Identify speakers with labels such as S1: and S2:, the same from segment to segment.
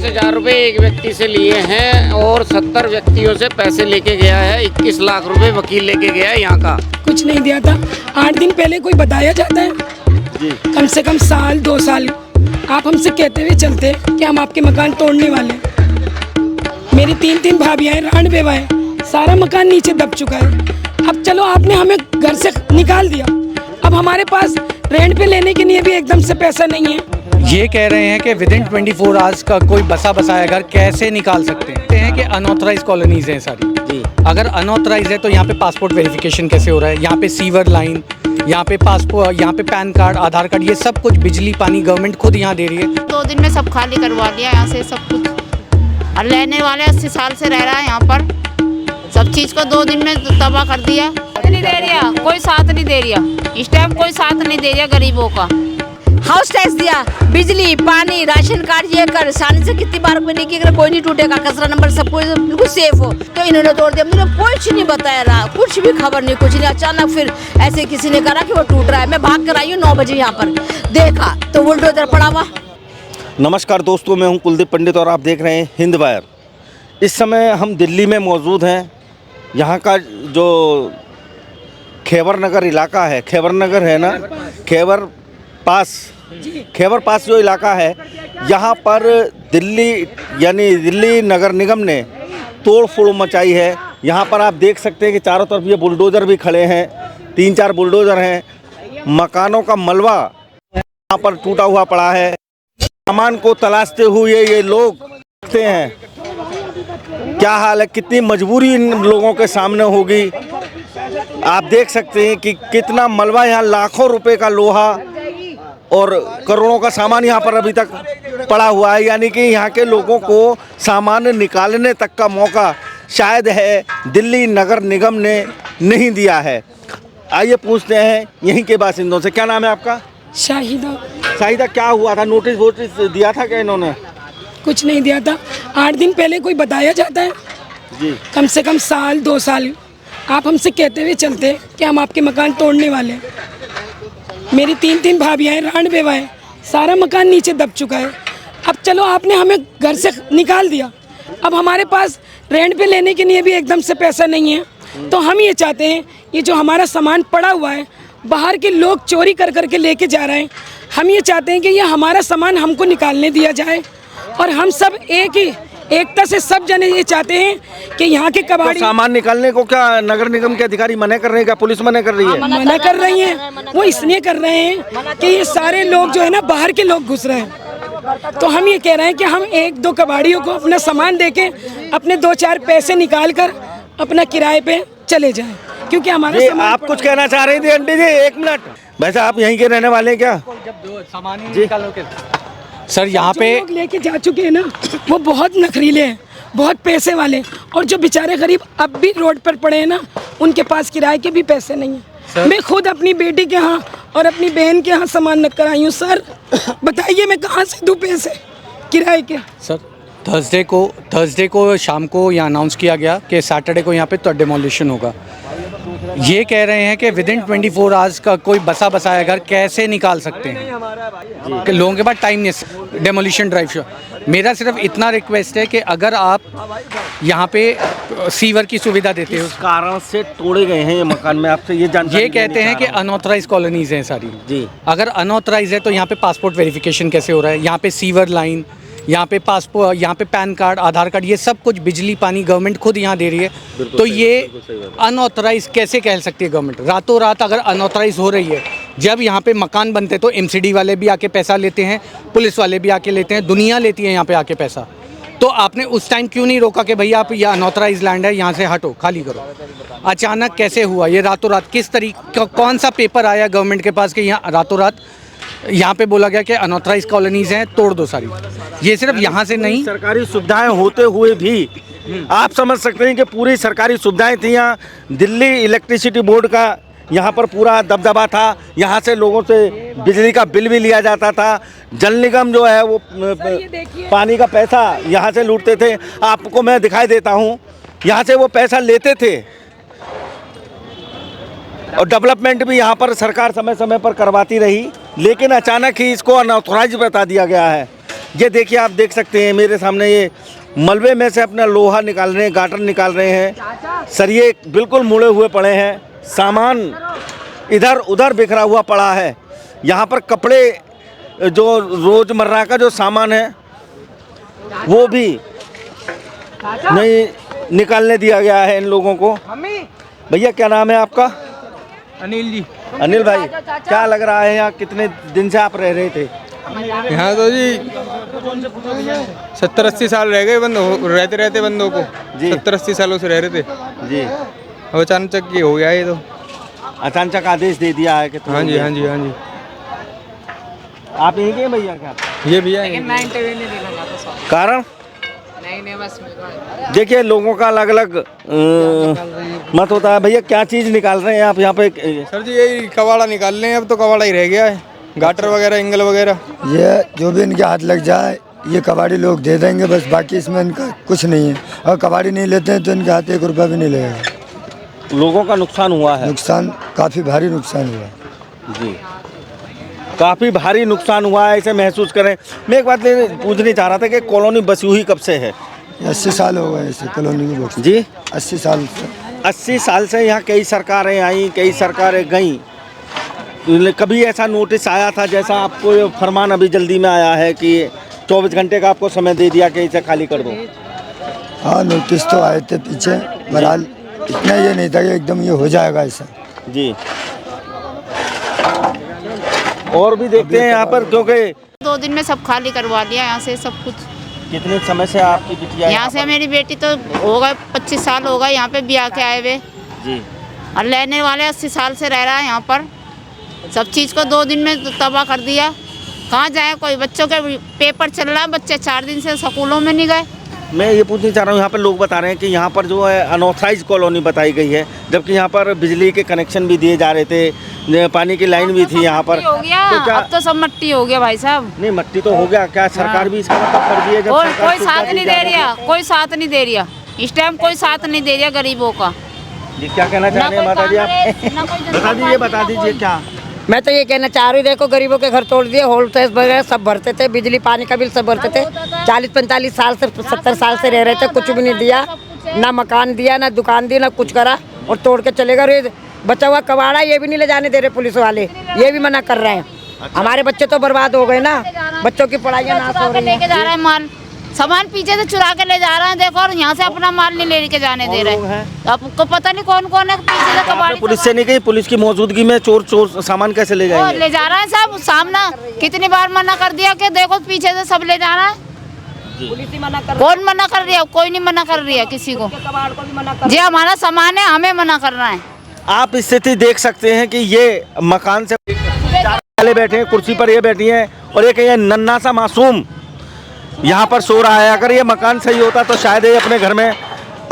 S1: 22,000 रुपये एक व्यक्ति से लिए हैं और 70 व्यक्तियों से पैसे लेके गया है। 21 लाख रुपए वकील लेके गया है यहाँ का।
S2: कुछ नहीं दिया था। 8 दिन पहले कोई बताया जाता है जी। कम से कम साल 2 साल आप हमसे कहते हुए चलते कि हम आपके मकान तोड़ने वाले। मेरी 3 भाभियाँ हैं, रांड बेवा है, सारा मकान नीचे दब चुका है। अब चलो आपने हमें घर से निकाल दिया, अब हमारे पास रेंट पे लेने के लिए भी एकदम से पैसा नहीं है।
S3: ये कह रहे हैं कि विदिन 24 आवर्स का कोई बसा बसाया घर कैसे निकाल सकते हैं कि अनऑथराइज कॉलोनीज हैं सारी जी। अगर अनऑथराइज है तो यहाँ पे पासपोर्ट वेरिफिकेशन कैसे हो रहा है, यहाँ पे सीवर लाइन, यहाँ पे पासपोर्ट, यहाँ पे पैन कार्ड, आधार कार्ड, ये सब कुछ बिजली पानी गवर्नमेंट खुद यहाँ दे रही है।
S4: 2 दिन में सब खाली करवा लिया यहाँ से सब कुछ, और लेने वाले 80 साल से रह रहा है यहाँ पर, सब चीज़ को 2 दिन में तबाह कर दिया।
S5: नहीं दे रहा, कोई साथ नहीं दे रहा, इस टाइम कोई साथ नहीं दे रहा गरीबों का।
S6: हाउस टैक्स दिया, बिजली पानी राशन कार्ड ये कर, साल से कितनी बार मैंने की, अगर कोई नहीं टूटेगा, कचरा नंबर सब कुछ बिल्कुल सेफ हो, तो इन्होंने तोड़ दिया। मुझे कुछ नहीं बताया रहा, कुछ भी खबर नहीं, कुछ नहीं। अचानक फिर ऐसे किसी ने कहा कि वो टूट रहा है। मैं भाग कर आई हूँ 9 बजे यहाँ पर, देखा तो बुलडोजर पड़ा हुआ।
S7: नमस्कार दोस्तों, मैं हूं कुलदीप पंडित और आप देख रहे हैं हिंद वायर। इस समय हम दिल्ली में मौजूद हैं। यहाँ का जो खैबर नगर इलाका है, खैबर नगर है ना, खैबर पास जो इलाका है, यहाँ पर दिल्ली यानी दिल्ली नगर निगम ने तोड़ फोड़ मचाई है। यहाँ पर आप देख सकते हैं कि चारों तरफ ये बुलडोज़र भी खड़े हैं, 3-4 बुलडोज़र हैं। मकानों का मलबा यहाँ पर टूटा हुआ पड़ा है। सामान को तलाशते हुए ये लोग देखते हैं क्या हाल है, कितनी मजबूरी इन लोगों के सामने होगी। आप देख सकते हैं कि कितना मलबा, यहाँ लाखों रुपए का लोहा और करोड़ों का सामान यहाँ पर अभी तक पड़ा हुआ है। यानी कि यहाँ के लोगों को सामान निकालने तक का मौका शायद है दिल्ली नगर निगम ने नहीं दिया है। आइए पूछते हैं यहीं के बासिंदों से। क्या नाम है आपका?
S2: शाहिदा।
S7: क्या हुआ था? नोटिस दिया था क्या इन्होंने?
S2: कुछ नहीं दिया था। 8 दिन पहले कोई बताया जाता है जी। कम से कम साल 2 साल आप हमसे कहते हुए चलते कि हम आपके मकान तोड़ने वाले। मेरी 3 भाभियाँ हैं, रांड बेवा है, सारा मकान नीचे दब चुका है। अब चलो आपने हमें घर से निकाल दिया, अब हमारे पास रेंट पे लेने के लिए भी एकदम से पैसा नहीं है। तो हम ये चाहते हैं, ये जो हमारा सामान पड़ा हुआ है, बाहर के लोग चोरी कर करके लेके जा रहे हैं, हम ये चाहते हैं कि ये हमारा सामान हमको निकालने दिया जाए। और हम सब एकता से सब जने ये चाहते हैं कि यहाँ के कबाड़ी
S7: तो सामान निकालने को क्या नगर निगम के अधिकारी मना कर रहे हैं? क्या पुलिस मना कर रही है?
S2: मना कर रही हैं। वो इसलिए कर रहे हैं कि ये सारे लोग जो है ना, बाहर के लोग घुस रहे हैं। तो हम ये कह रहे हैं कि हम 1-2 कबाड़ियों को अपना सामान देके अपने 2-4 पैसे निकाल कर अपना किराए पे चले जाएं, क्योंकि हमारा सामान।
S7: आप कुछ कहना चाह रही थी आंटी जी? 1 मिनट। वैसे आप यहीं के रहने वाले हैं क्या?
S3: सामान जी सर, यहाँ पे
S2: लोग लेके जा चुके हैं ना, वो बहुत नखरीले हैं, बहुत पैसे वाले, और जो बेचारे गरीब अब भी रोड पर पड़े हैं ना, उनके पास किराए के भी पैसे नहीं हैं। मैं खुद अपनी बेटी के यहाँ और अपनी बहन के यहाँ सामान रख कर आई हूँ। सर बताइए मैं कहाँ से दूँ पैसे किराए के?
S3: सर थर्सडे को शाम को यहाँ अनाउंस किया गया कि सैटरडे को यहाँ पे तो डिमोलिशन होगा। ये कह रहे हैं कि विदिन 24 आवर्स का कोई बसा बसाया घर कैसे निकाल सकते हैं कि लोगों के पास टाइम नहीं। डेमोलिशन ड्राइव शो, मेरा सिर्फ इतना रिक्वेस्ट है कि अगर आप यहाँ पे सीवर की सुविधा देते हो,
S7: उस कारण से तोड़े गए हैं ये मकान में, आपसे ये जानकारी।
S3: ये कहते हैं कि अनऑथराइज कॉलोनीज हैं सारी जी। अगर अनऑथराइज है तो यहाँ पे पासपोर्ट वेरिफिकेशन कैसे हो रहा है, यहाँ पे सीवर लाइन, यहाँ पे पासपोर्ट, यहाँ पे पैन कार्ड, आधार कार्ड, ये सब कुछ बिजली पानी गवर्नमेंट खुद यहाँ दे रही है। तो ये अनऑथराइज कैसे कह सकती है गवर्नमेंट? रातों रात अगर अनऑथराइज हो रही है, जब यहाँ पे मकान बनते तो एमसीडी वाले भी आके पैसा लेते हैं, पुलिस वाले भी आके लेते हैं, दुनिया लेती है यहाँ पे आके पैसा। तो आपने उस टाइम क्यों नहीं रोका कि भैया आप ये अनऑथराइज लैंड है, यहाँ से हटो, खाली करो? अचानक कैसे हुआ ये रातों रात? किस तरीके, कौन सा पेपर आया गवर्नमेंट के पास कि यहाँ रातों रात यहाँ पे बोला गया कि अनऑथराइज कॉलोनीज हैं, तोड़ दो सारी? ये सिर्फ यहाँ से नहीं,
S7: सरकारी सुविधाएं होते हुए भी आप समझ सकते हैं कि पूरी सरकारी सुविधाएं थी। यहाँ दिल्ली इलेक्ट्रिसिटी बोर्ड का यहाँ पर पूरा दबदबा था, यहाँ से लोगों से बिजली का बिल भी लिया जाता था। जल निगम जो है वो पानी का पैसा यहाँ से लूटते थे। आपको मैं दिखाई देता हूँ, यहाँ से वो पैसा लेते थे। और डेवलपमेंट भी यहाँ पर सरकार समय समय पर करवाती रही, लेकिन अचानक ही इसको अनऑथराइज बता दिया गया है। ये देखिए, आप देख सकते हैं मेरे सामने ये मलबे में से अपना लोहा निकाल रहे हैं, गाटर निकाल रहे हैं, सरिये बिल्कुल मुड़े हुए पड़े हैं, सामान इधर उधर बिखरा हुआ पड़ा है। यहाँ पर कपड़े, जो रोज़मर्रा का जो सामान है वो भी नहीं निकालने दिया गया है इन लोगों को। भैया क्या नाम है आपका?
S8: अनिल जी।
S7: अनिल भाई, क्या लग रहा है यहाँ कितने दिन से आप रह रहे थे?
S8: यहाँ तो जी 70-80 साल रह गए रहते रहते बंदों को
S7: जी।
S8: 70-80 सालों से रह रहे थे
S7: जी।
S8: अब अचानक ये हो गया, ये तो
S7: अचानक आदेश दे दिया है कि
S8: हाँ जी, हाँ जी, हाँ जी।
S7: आप यहीं के हैं भैया? क्या
S8: ये भैया
S7: कारण? देखिए, लोगों का अलग अलग मत होता है। भैया क्या चीज़ निकाल रहे हैं आप यहाँ पे?
S8: सर जी यही कबाड़ा निकाल रहे हैं, अब तो कबाड़ा ही रह गया है, गाटर वगैरह, एंगल वगैरह।
S9: ये जो भी इनके हाथ लग जाए ये कबाड़ी लोग दे देंगे बस, बाकी इसमें इनका कुछ नहीं है। और कबाड़ी नहीं लेते हैं तो इनके हाथ 1 रुपया भी नहीं लगेगा।
S7: लोगों का नुकसान हुआ है?
S9: नुकसान काफ़ी भारी नुकसान हुआ
S7: जी, काफ़ी भारी नुकसान हुआ है, ऐसे महसूस करें। मैं एक बात पूछना चाह रहा था कि कॉलोनी बसी हुई कब से है?
S9: 80 साल हो गए इसे कॉलोनी की बस
S7: जी।
S9: 80 साल से।
S7: 80 साल से यहाँ कई सरकारें आई, कई सरकारें गईं, कभी ऐसा नोटिस आया था जैसा आपको ये फरमान अभी जल्दी में आया है कि 24 घंटे का आपको समय दे दिया कि इसे खाली कर दो?
S9: हाँ, नोटिस तो आए थे पीछे, बहरहाल इतना ये नहीं था कि एकदम ये हो जाएगा ऐसा।
S7: जी। और भी देखते हैं यहाँ पर, क्योंकि
S4: 2 दिन में सब खाली करवा लिया यहाँ से सब कुछ।
S7: कितने समय से आपकी बिटिया
S4: यहाँ से? मेरी बेटी तो हो गए 25 साल हो गए यहाँ पे ब्याह के आए हुए,
S7: जी।
S4: और रहने वाले 80 साल से रह रहा है यहाँ पर। सब चीज़ को 2 दिन में तबाह कर दिया। कहाँ जाए कोई? बच्चों के पेपर चल रहा है, बच्चे 4 दिन से स्कूलों में नहीं गए।
S7: मैं ये पूछना चाह रहा हूँ, यहाँ पर लोग बता रहे हैं कि यहाँ पर जो है अनऑथराइज कॉलोनी बताई गई है, जबकि यहाँ पर बिजली के कनेक्शन भी दिए जा रहे थे, पानी की लाइन भी थी यहाँ पर।
S5: हो गया
S7: तो क्या?
S5: अब तो सब मट्टी हो गया भाई साहब।
S7: नहीं, मट्टी तो हो गया, क्या सरकार भी इसका मतलब कर दी है? जब
S5: और
S7: सरकार
S5: कोई
S7: सुविधा
S5: साथ
S7: दी
S5: नहीं
S7: जा
S5: दे
S7: रही
S5: रहा,
S7: है।
S5: कोई साथ नहीं दे रहा इस टाइम, कोई साथ नहीं दे रहा गरीबों का।
S7: जी, क्या कहना चाह रहे हैं माता जी आप? बता दीजिए क्या?
S10: मैं तो ये कहना चाह रही हूँ, देखो गरीबों के घर तोड़ दिए, होल टैक्स वगैरह सब भरते थे, बिजली पानी का बिल सब भरते थे। 40-45 साल से 70 साल से रह रहे थे, कुछ भी नहीं दिया, ना मकान दिया, ना दुकान दी, ना कुछ करा, और तोड़ के चले गए। बचा हुआ कबाड़ा ये भी नहीं ले जाने दे रहे पुलिस वाले, ये भी मना कर रहे हैं। हमारे बच्चे तो बर्बाद हो गए ना, बच्चों की पढ़ाइयाँ नाश हो रही
S4: लेके जा रहे हैं माल, सामान पीछे से चुरा के ले जा रहे हैं, देखो, और यहाँ से अपना माल नहीं लेके जाने दे रहे। आपको पता नहीं कौन कौन है पीछे से कबाड़ी।
S7: पुलिस से नहीं गई? पुलिस की मौजूदगी में चोर सामान कैसे ले जाएंगे?
S4: ले जा रहे हैं सब सामना। कितनी बार मना कर दिया कि देखो पीछे से सब ले जा रहा है। कौन मना कर रही है? कोई नहीं मना कर रही है किसी को। जी, हमारा सामान है, हमें मना कर रहा है।
S7: आप स्थिति देख सकते हैं कि ये मकान से वाले बैठे हैं, कुर्सी पर ये बैठी हैं, और एक ये नन्हा सा मासूम यहाँ पर सो रहा है। अगर ये मकान सही होता तो शायद ये अपने घर में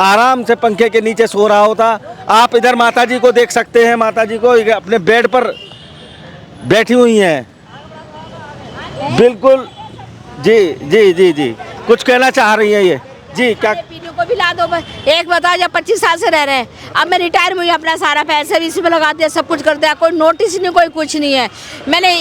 S7: आराम से पंखे के नीचे सो रहा होता। आप इधर माता जी को देख सकते हैं, माता जी को अपने बेड पर बैठी हुई हैं, बिल्कुल। जी जी जी जी, कुछ कहना चाह रही हैं ये? जी, क्या?
S6: पीने को भी ला दो। एक बताओ, जब 25 साल से रह रहे हैं, अब मैं रिटायर हुई, अपना सारा पैसा भी इसी में लगा दिया, सब कुछ कर दिया, कोई नोटिस नहीं, कोई कुछ नहीं है। मैंने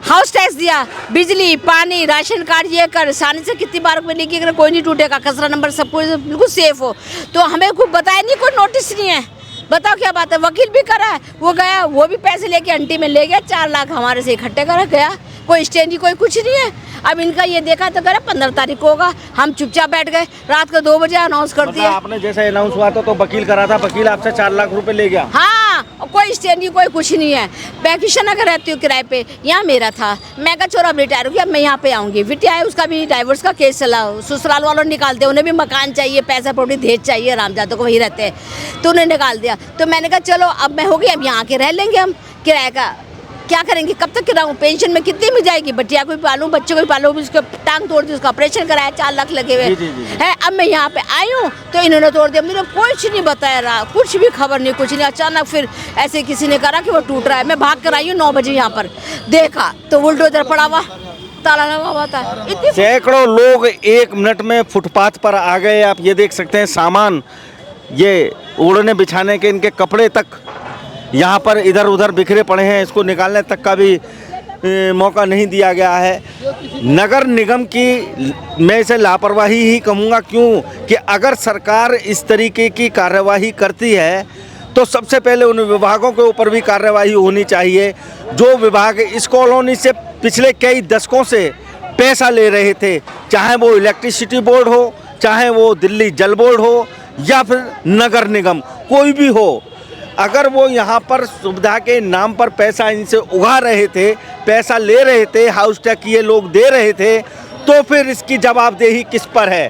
S6: हाउस टैक्स दिया, बिजली पानी राशन कार्ड ये कर, सानी से कितनी बार मैंने की, कोई नहीं टूटेगा, कचरा नंबर सब कुछ बिल्कुल सेफ हो। तो हमें कुछ बताया नहीं, कोई नोटिस नहीं है। बताओ क्या बात है? वकील भी करा है, वो गया, वो भी पैसे लेके अंटी में ले गया, 4 लाख हमारे से इकट्ठे करा गया, कोई स्टैंड की कोई कुछ नहीं है। अब इनका ये देखा तो कह 15 तारीख को होगा, हम चुपचाप बैठ गए, रात को 2 बजे अनाउंस कर दिया।
S7: आपने जैसे अनाउंस हुआ तो वकील करा था, वकील आपसे 4 लाख रुपए ले गया?
S6: हाँ, कोई स्टैंड की कोई कुछ नहीं है। मैं किशन नगर रहती हूँ किराए पे, यहाँ मेरा था, मैं कहा छोरा अब रिटायर हो गया, मैं यहाँ पे आऊँगी। बिटिया है, उसका भी डाइवोर्स का केस चला, ससुराल वालों ने निकाल दिया, उन्हें भी मकान चाहिए, पैसा प्रॉपर्टी दहेज चाहिए, रामजादा को वही रहते हैं, तो उन्हें निकाल दिया। तो मैंने कहा चलो अब मैं हो गई, अब यहाँ आके रह लेंगे हम। किराए का क्या करेंगे, कब तक किराऊँ? पेंशन में कितनी मिल जाएगी? बटिया को भी पालूँ, बच्चों को भी पालूँ, उसको टांग तोड़ दी, उसका ऑपरेशन कराया, 4 लाख लगे हुए है। अब मैं यहाँ पे आई हूँ तो इन्होंने तोड़ दिया, मुझे कुछ नहीं बताया रहा, कुछ भी खबर नहीं, कुछ नहीं। अचानक फिर ऐसे किसी ने करा कि वो टूट रहा है। मैं भाग कर आई हूँ 9 बजे, यहाँ पर देखा तो बुलडोजर पड़ा हुआ, ताला लगा हुआ था।
S7: सैकड़ों लोग 1 मिनट में फुटपाथ पर आ गए। आप ये देख सकते हैं, सामान ये ओढ़ने बिछाने के इनके कपड़े तक यहाँ पर इधर उधर बिखरे पड़े हैं, इसको निकालने तक का भी मौका नहीं दिया गया है। नगर निगम की मैं इसे लापरवाही ही कहूँगा, क्यों कि अगर सरकार इस तरीके की कार्यवाही करती है तो सबसे पहले उन विभागों के ऊपर भी कार्यवाही होनी चाहिए जो विभाग इस कॉलोनी से पिछले कई दशकों से पैसा ले रहे थे, चाहे वो इलेक्ट्रिसिटी बोर्ड हो, चाहे वो दिल्ली जल बोर्ड हो या फिर नगर निगम, कोई भी हो। अगर वो यहाँ पर सुविधा के नाम पर पैसा इनसे उगा रहे थे, पैसा ले रहे थे, हाउस टैक्स ये लोग दे रहे थे, तो फिर इसकी जवाबदेही किस पर है?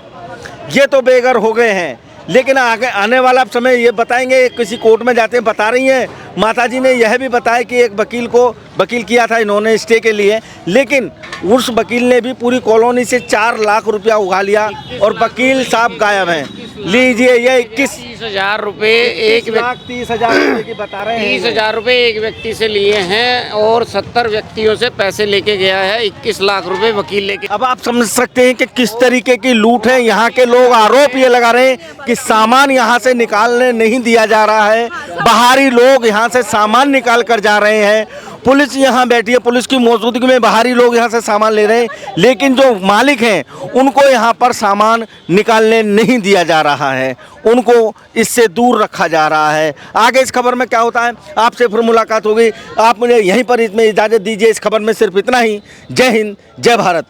S7: ये तो बेघर हो गए हैं। लेकिन आगे आने वाला समय ये बताएंगे, किसी कोर्ट में जाते हैं बता रही हैं माताजी ने यह भी बताया कि एक वकील को वकील किया था इन्होंने स्टे के लिए, लेकिन उस वकील ने भी पूरी कॉलोनी से 4 लाख रुपया उगा लिया और वकील साहब गायब हैं। लीजिए ये
S1: 30,000 रुपये एक
S7: 30,000 रुपये की बता रहे हैं।
S1: 30,000 रुपये एक व्यक्ति से लिए हैं और 70 व्यक्तियों से पैसे लेके गया है। 21 लाख रुपए वकील लेके।
S7: अब आप समझ सकते हैं कि किस तरीके की लूट है। यहाँ के लोग आरोप ये लगा रहे हैं कि सामान यहाँ से निकालने नहीं दिया जा रहा है, बाहरी लोग यहाँ से सामान निकाल कर जा रहे हैं। पुलिस यहाँ बैठी है, पुलिस की मौजूदगी में बाहरी लोग यहाँ से सामान ले रहे हैं, लेकिन जो मालिक हैं उनको यहाँ पर सामान निकालने नहीं दिया जा रहा है, उनको इससे दूर रखा जा रहा है। आगे इस खबर में क्या होता है आपसे फिर मुलाकात होगी। आप मुझे यहीं पर इसमें इजाज़त दीजिए। इस खबर में सिर्फ इतना ही। जय हिंद, जय भारत।